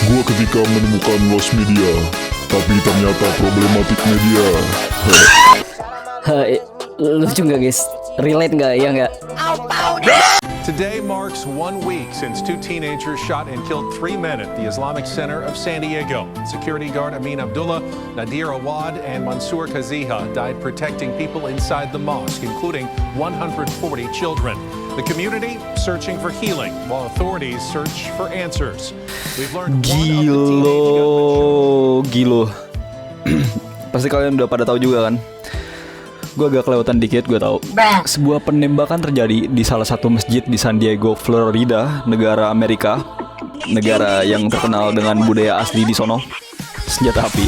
Gua ketika menemukan lost media, tapi ternyata problematik media. Lucu nggak guys? Relate nggak? Ya nggak? Today marks 1 week since 2 teenagers shot and killed 3 men at the Islamic Center of San Diego. Security guard Amin Abdullah, Nadir Awad, and Mansour Kaziha died protecting people inside the mosque, including 140 children. The community searching for healing, while authorities search for answers. We've learned Gilo. Pasti kalian udah pada tahu juga kan? Gue agak kelewatan dikit, gue tahu. Sebuah penembakan terjadi di salah satu masjid di San Diego, Florida, negara Amerika. Negara yang terkenal dengan budaya asli di sono, senjata api.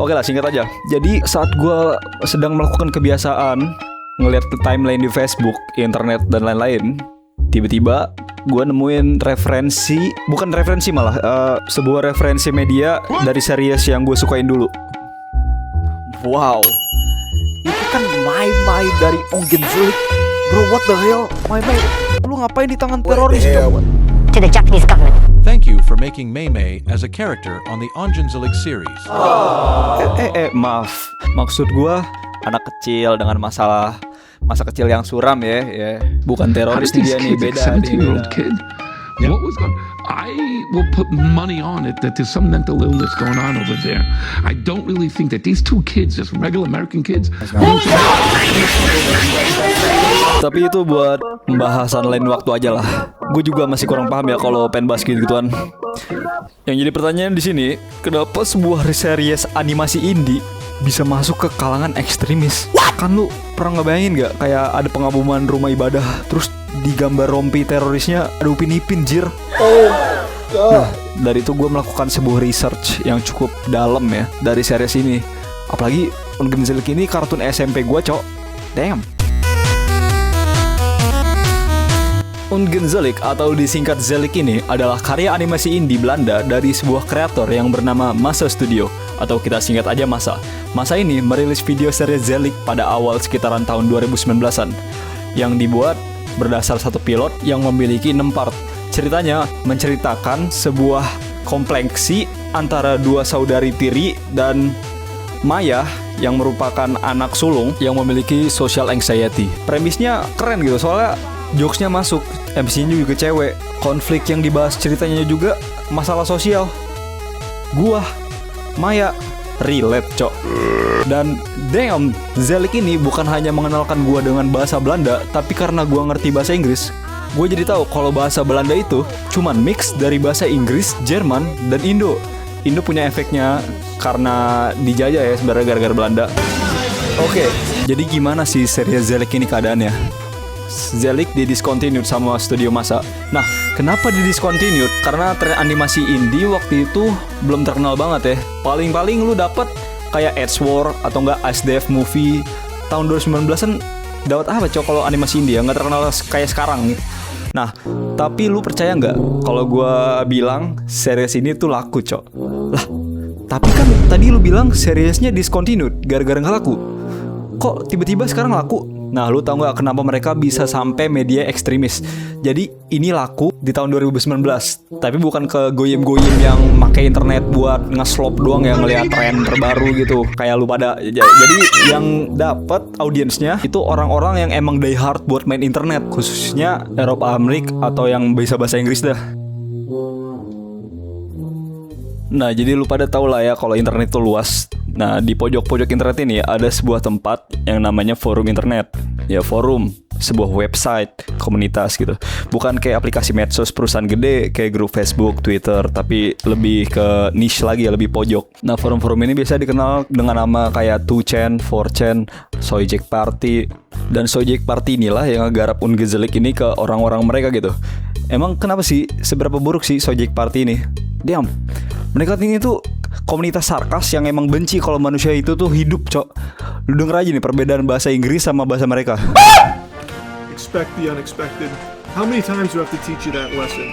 Oke lah, singkat aja. Jadi saat gue sedang melakukan kebiasaan ngeliat timeline di Facebook, internet, dan lain-lain, tiba-tiba gue nemuin sebuah referensi media dari series yang gue sukain dulu. Wow, itu kan My dari Ongen Zelik. Bro, what the hell? My, lu ngapain di tangan teroris? To the Japanese government. Thank you for making Mei Mei as a character on the Ongenzelik series. Maaf. Maksud gue anak kecil dengan masa kecil yang suram ya. Bukan teroris dia nih, beda dia. Kid. Yeah. What was going? I will put money on it that there's some mental illness going on over there. I don't really think that these 2 kids, just regular American kids. Tapi itu buat pembahasan lain waktu aja lah. Gue juga masih kurang paham ya kalau pengen bahas gituan. Yang jadi pertanyaan di sini, kenapa sebuah series animasi indie bisa masuk ke kalangan ekstremis? Kan lu pernah ngebayangin gak kayak ada pengaboman rumah ibadah, terus di gambar rompi terorisnya ada Upin Ipin, jir. Nah, dari itu gue melakukan sebuah research yang cukup dalam ya dari series ini. Apalagi Ongen Zelik ini kartun SMP gue, cok. Damn. Ongen Zelik atau disingkat Zelik ini adalah karya animasi indie Belanda dari sebuah kreator yang bernama Masa Studio, atau kita singkat aja Masa. Masa ini merilis video seri Zelik pada awal sekitaran tahun 2019-an yang dibuat berdasar satu pilot yang memiliki 6 part. Ceritanya menceritakan sebuah kompleksi antara 2 saudari tiri dan Maya yang merupakan anak sulung yang memiliki social anxiety. Premisnya keren gitu, soalnya jokesnya masuk, MC-nya juga cewek, konflik yang dibahas ceritanya juga masalah sosial. Gua, Maya, relate, cok. Dan damn, Zelik ini bukan hanya mengenalkan gua dengan bahasa Belanda, tapi karena gua ngerti bahasa Inggris, gue jadi tahu kalau bahasa Belanda itu cuman mix dari bahasa Inggris, Jerman, dan Indo. Indo punya efeknya karena dijajah ya sebenarnya gara-gara Belanda. Oke, jadi gimana sih serial Zelik ini keadaannya? Zelik di-discontinued sama studio Masa. Nah, kenapa di-discontinued? Karena tren animasi indie waktu itu belum terkenal banget ya. Paling-paling lu dapet kayak Edge War atau enggak SDF movie tahun 2019-an. Dapat apa cok kalau animasi indie ya? Nggak terkenal kayak sekarang. Nah, tapi lu percaya nggak kalau gue bilang series ini tuh laku, cok? Lah, tapi kan tadi lu bilang seriesnya discontinued gara-gara nggak laku. Kok tiba-tiba sekarang laku? Nah, lu tau nggak kenapa mereka bisa sampai media ekstremis? Jadi ini laku di tahun 2019, tapi bukan ke goyim-goyim yang pakai internet buat nge-slop doang yang ngeliat tren terbaru gitu, kayak lu pada. Jadi yang dapat audiensnya itu orang-orang yang emang die hard buat main internet, khususnya Eropa, Amerika, atau yang bisa bahasa Inggris dah. Nah, jadi lu pada tau lah ya kalau internet itu luas. Nah, di pojok-pojok internet ini ada sebuah tempat yang namanya forum internet. Ya, forum, sebuah website, komunitas gitu. Bukan kayak aplikasi medsos perusahaan gede kayak grup Facebook, Twitter, tapi lebih ke niche lagi ya, lebih pojok. Nah, forum-forum ini biasa dikenal dengan nama kayak 2chan, 4chan, Sojek Party. Dan Sojek Party inilah yang ngegarap Ongen Zelik ini ke orang-orang mereka gitu. Emang kenapa sih, seberapa buruk sih Sojek Party ini? Diam. Mereka ini tuh komunitas sarkas yang emang benci kalau manusia itu tuh hidup, cok. Lu denger aja nih perbedaan bahasa Inggris sama bahasa mereka. Expect the unexpected. How many times do I have to teach you that lesson?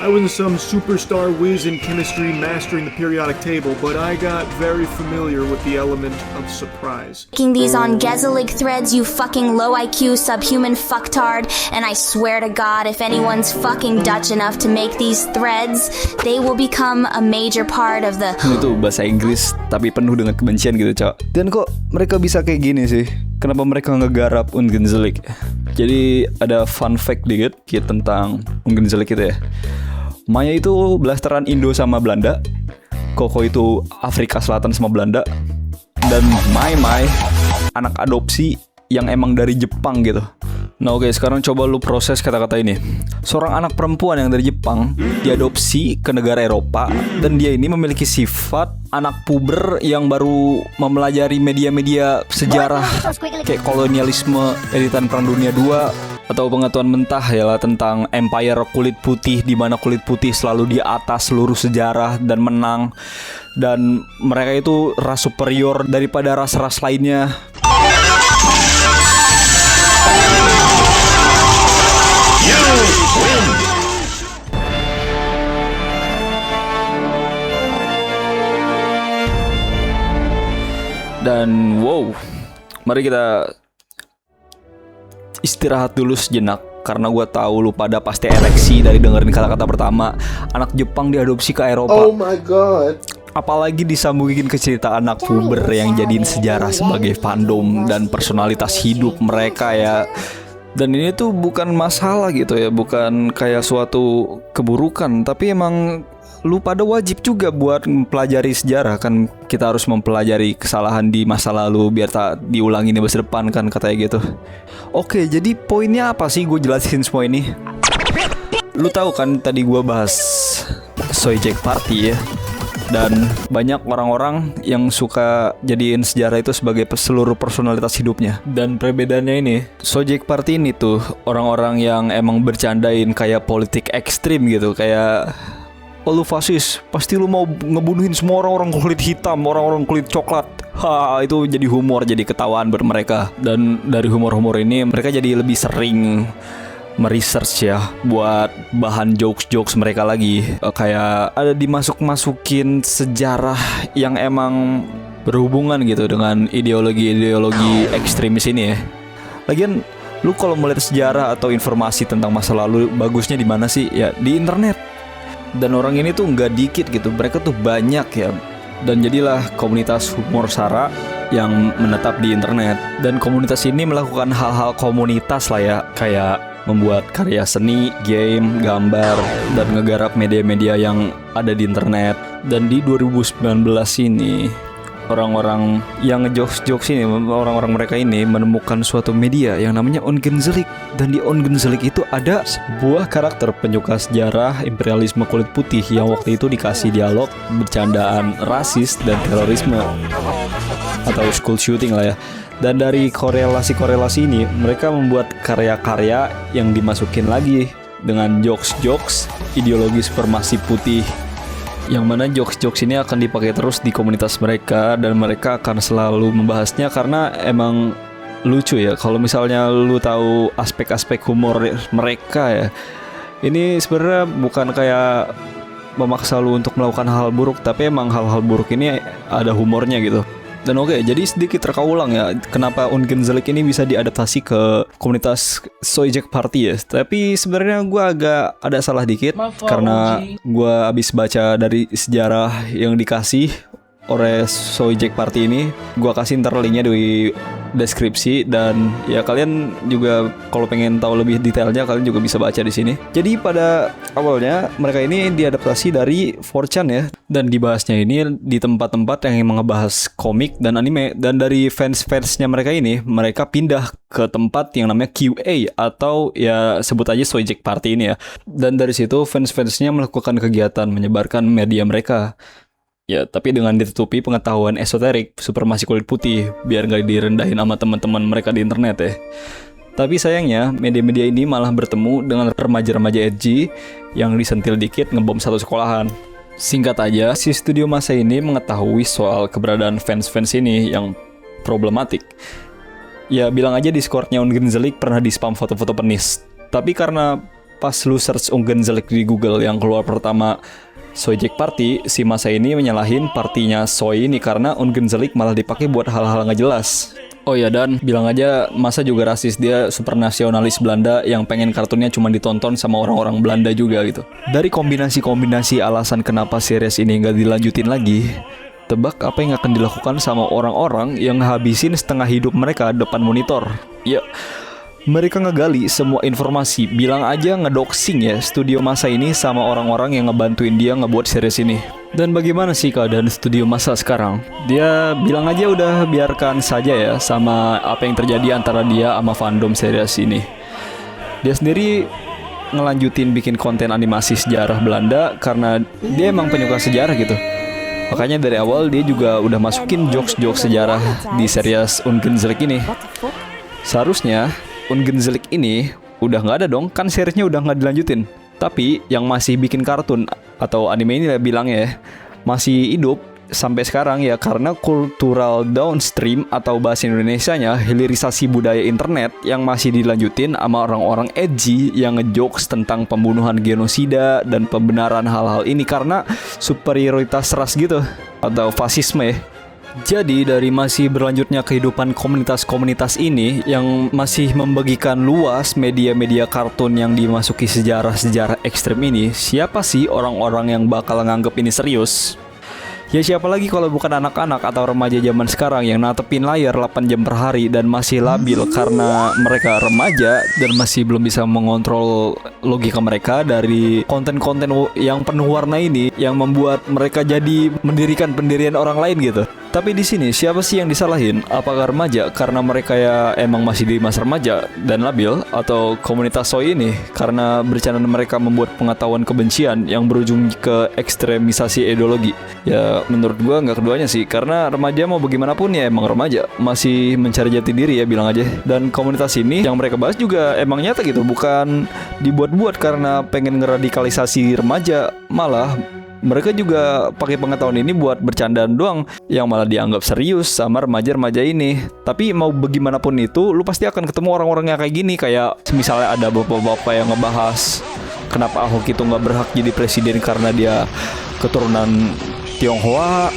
I wasn't some superstar whiz in chemistry mastering the periodic table, but I got very familiar with the element of surprise. Making these on Gezelig threads, you fucking low IQ subhuman fucktard, and I swear to God, if anyone's fucking Dutch enough to make these threads, they will become a major part of the... Itu bahasa Inggris tapi penuh dengan kebencian gitu, Cok. Dan kok mereka bisa kayak gini sih? Kenapa mereka ngegarap Ungenzelig? Jadi ada fun fact dikit tentang Ungenzelig itu ya. Maya itu blasteran Indo sama Belanda, Koko itu Afrika Selatan sama Belanda, dan Mai anak adopsi yang emang dari Jepang gitu. Nah oke, sekarang coba lu proses kata-kata ini. Seorang anak perempuan yang dari Jepang diadopsi ke negara Eropa, dan dia ini memiliki sifat anak puber yang baru mempelajari media-media sejarah kayak kolonialisme, editan Perang Dunia II, atau pengetahuan mentah ya lah tentang empire kulit putih, di mana kulit putih selalu di atas seluruh sejarah dan menang, dan mereka itu ras superior daripada ras-ras lainnya. Dan wow, mari kita istirahat dulu sejenak, karena gue tahu lu pada pasti ereksi dari dengerin kata-kata pertama. Anak Jepang diadopsi ke Eropa. Oh my god. Apalagi disambungin ke cerita anak puber yang jadiin sejarah sebagai fandom dan personalitas hidup mereka ya. Dan ini tuh bukan masalah gitu ya, bukan kayak suatu keburukan, tapi emang lu pada wajib juga buat mempelajari sejarah kan. Kita harus mempelajari kesalahan di masa lalu biar tak diulangi di masa depan kan, katanya gitu. Oke, jadi poinnya apa sih gue jelasin semua ini? Lu tahu kan tadi gue bahas Soyjek Party ya. Dan banyak orang-orang yang suka jadiin sejarah itu sebagai seluruh personalitas hidupnya. Dan perbedaannya ini, Soyjek Party ini tuh orang-orang yang emang bercandain kayak politik ekstrim gitu. Kayak, oh lu fasis, pasti lu mau ngebunuhin semua orang-orang kulit hitam, orang-orang kulit coklat. Itu jadi humor, jadi ketawaan buat mereka. Dan dari humor-humor ini mereka jadi lebih sering meresearch ya buat bahan jokes-jokes mereka lagi. Kayak ada dimasuk-masukin sejarah yang emang berhubungan gitu dengan ideologi-ideologi ekstremis ini ya. Lagian lu kalau melihat sejarah atau informasi tentang masa lalu bagusnya di mana sih? Ya di internet. Dan orang ini tuh nggak dikit gitu, mereka tuh banyak ya. Dan jadilah komunitas humor Sara yang menetap di internet. Dan komunitas ini melakukan hal-hal komunitas lah ya, kayak membuat karya seni, game, gambar, dan ngegarap media-media yang ada di internet. Dan di 2019 ini, orang-orang yang ngejokes-jokes ini, orang-orang mereka ini menemukan suatu media yang namanya Ungenzelig. Dan di Ungenzelig itu ada sebuah karakter penyuka sejarah imperialisme kulit putih yang waktu itu dikasih dialog bercandaan rasis dan terorisme atau school shooting lah ya. Dan dari korelasi-korelasi ini, mereka membuat karya-karya yang dimasukin lagi dengan jokes-jokes ideologi supremasi putih. Yang mana jokes-jokes ini akan dipakai terus di komunitas mereka, dan mereka akan selalu membahasnya karena emang lucu ya. Kalau misalnya lu tahu aspek-aspek humor mereka ya, ini sebenarnya bukan kayak memaksa lu untuk melakukan hal buruk, tapi emang hal-hal buruk ini ada humornya gitu. Dan oke, jadi sedikit reka ulang ya, kenapa Ungenzelig ini bisa diadaptasi ke komunitas Soyjek Party ya. Tapi sebenarnya gue agak ada salah dikit, karena gue habis baca dari sejarah yang dikasih oleh Soyjek Party ini. Gue kasih ntar linknya di deskripsi, dan ya kalian juga kalau pengen tahu lebih detailnya kalian juga bisa baca di sini. Jadi pada awalnya mereka ini diadaptasi dari 4chan ya, dan dibahasnya ini di tempat-tempat yang ngebahas komik dan anime. Dan dari fans-fansnya mereka ini, mereka pindah ke tempat yang namanya QA atau ya sebut aja Soyjek Party ini ya. Dan dari situ fans-fansnya melakukan kegiatan menyebarkan media mereka. Ya, tapi dengan ditutupi pengetahuan esoterik supremasi kulit putih biar gak direndahin sama teman-teman mereka di internet ya. Tapi sayangnya media-media ini malah bertemu dengan remaja-remaja edgy yang disentil dikit ngebom satu sekolahan. Singkat aja, si studio masa ini mengetahui soal keberadaan fans-fans ini yang problematik. Ya bilang aja Discordnya Ungenzelig pernah di spam foto-foto penis. Tapi karena pas lu search Ungenzelig di Google, yang keluar pertama Soyjek Party, si masa ini menyalahin partinya Soy ini karena Ungenzelig malah dipakai buat hal-hal nggak jelas. Oh ya, dan bilang aja masa juga rasis, dia super nasionalis Belanda yang pengen kartunnya cuma ditonton sama orang-orang Belanda juga gitu. Dari kombinasi-kombinasi alasan kenapa series ini nggak dilanjutin lagi, tebak apa yang akan dilakukan sama orang-orang yang ngehabisin setengah hidup mereka depan monitor? Ya, mereka ngegali semua informasi, bilang aja ngedoxing ya studio masa ini sama orang-orang yang ngebantuin dia ngebuat series ini. Dan bagaimana sih keadaan studio masa sekarang? Dia bilang aja udah biarkan saja ya sama apa yang terjadi antara dia sama fandom series ini. Dia sendiri ngelanjutin bikin konten animasi sejarah Belanda karena dia emang penyuka sejarah gitu. Makanya dari awal dia juga udah masukin jokes-jokes sejarah di series Ungenzelig ini. Seharusnya Ungenzelig ini udah nggak ada dong, kan seriesnya udah nggak dilanjutin. Tapi yang masih bikin kartun atau anime ini bilangnya ya, masih hidup sampai sekarang ya karena cultural downstream atau bahasa Indonesianya hilirisasi budaya internet yang masih dilanjutin sama orang-orang edgy yang ngejokes tentang pembunuhan, genosida, dan pembenaran hal-hal ini karena superioritas ras gitu atau fasisme ya. Jadi dari masih berlanjutnya kehidupan komunitas-komunitas ini yang masih membagikan luas media-media kartun yang dimasuki sejarah-sejarah ekstrem ini, siapa sih orang-orang yang bakal nganggep ini serius? Ya siapa lagi kalau bukan anak-anak atau remaja zaman sekarang yang natepin layar 8 jam per hari dan masih labil karena mereka remaja dan masih belum bisa mengontrol logika mereka dari konten-konten yang penuh warna ini yang membuat mereka jadi mendirikan pendirian orang lain gitu. Tapi di sini siapa sih yang disalahin? Apakah remaja karena mereka ya emang masih di masa remaja dan labil, atau komunitas Soy ini karena bercanda mereka membuat pengetahuan kebencian yang berujung ke ekstremisasi ideologi? Ya menurut gua nggak keduanya sih, karena remaja mau bagaimanapun ya emang remaja, masih mencari jati diri ya bilang aja. Dan komunitas ini yang mereka bahas juga emang nyata gitu, bukan dibuat-buat karena pengen ngeradikalisasi remaja, malah mereka juga pakai pengetahuan ini buat bercandaan doang yang malah dianggap serius sama remaja-remaja ini. Tapi mau bagaimanapun itu, lu pasti akan ketemu orang-orang yang kayak gini. Kayak misalnya ada bapak-bapak yang ngebahas kenapa Ahok itu gak berhak jadi presiden karena dia keturunan Tionghoa.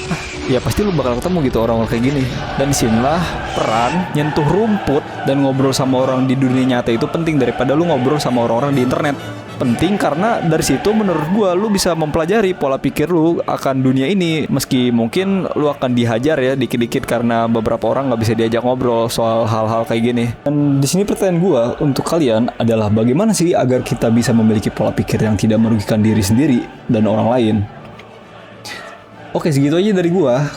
Ya pasti lu bakal ketemu gitu orang-orang kayak gini. Dan disinilah peran nyentuh rumput dan ngobrol sama orang di dunia nyata itu penting daripada lu ngobrol sama orang-orang di internet. Penting karena dari situ menurut gua lu bisa mempelajari pola pikir lu akan dunia ini, meski mungkin lu akan dihajar ya dikit-dikit karena beberapa orang nggak bisa diajak ngobrol soal hal-hal kayak gini. Dan di sini pertanyaan gua untuk kalian adalah bagaimana sih agar kita bisa memiliki pola pikir yang tidak merugikan diri sendiri dan orang lain? Oke, segitu aja dari gua.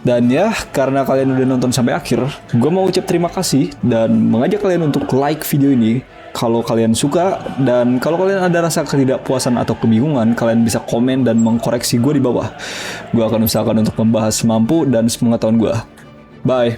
Dan ya, karena kalian udah nonton sampai akhir, gua mau ucap terima kasih dan mengajak kalian untuk like video ini kalau kalian suka. Dan kalau kalian ada rasa ketidakpuasan atau kebingungan, kalian bisa komen dan mengkoreksi gue di bawah. Gue akan usahakan untuk membahas semampu dan sepengetahuan gue. Bye.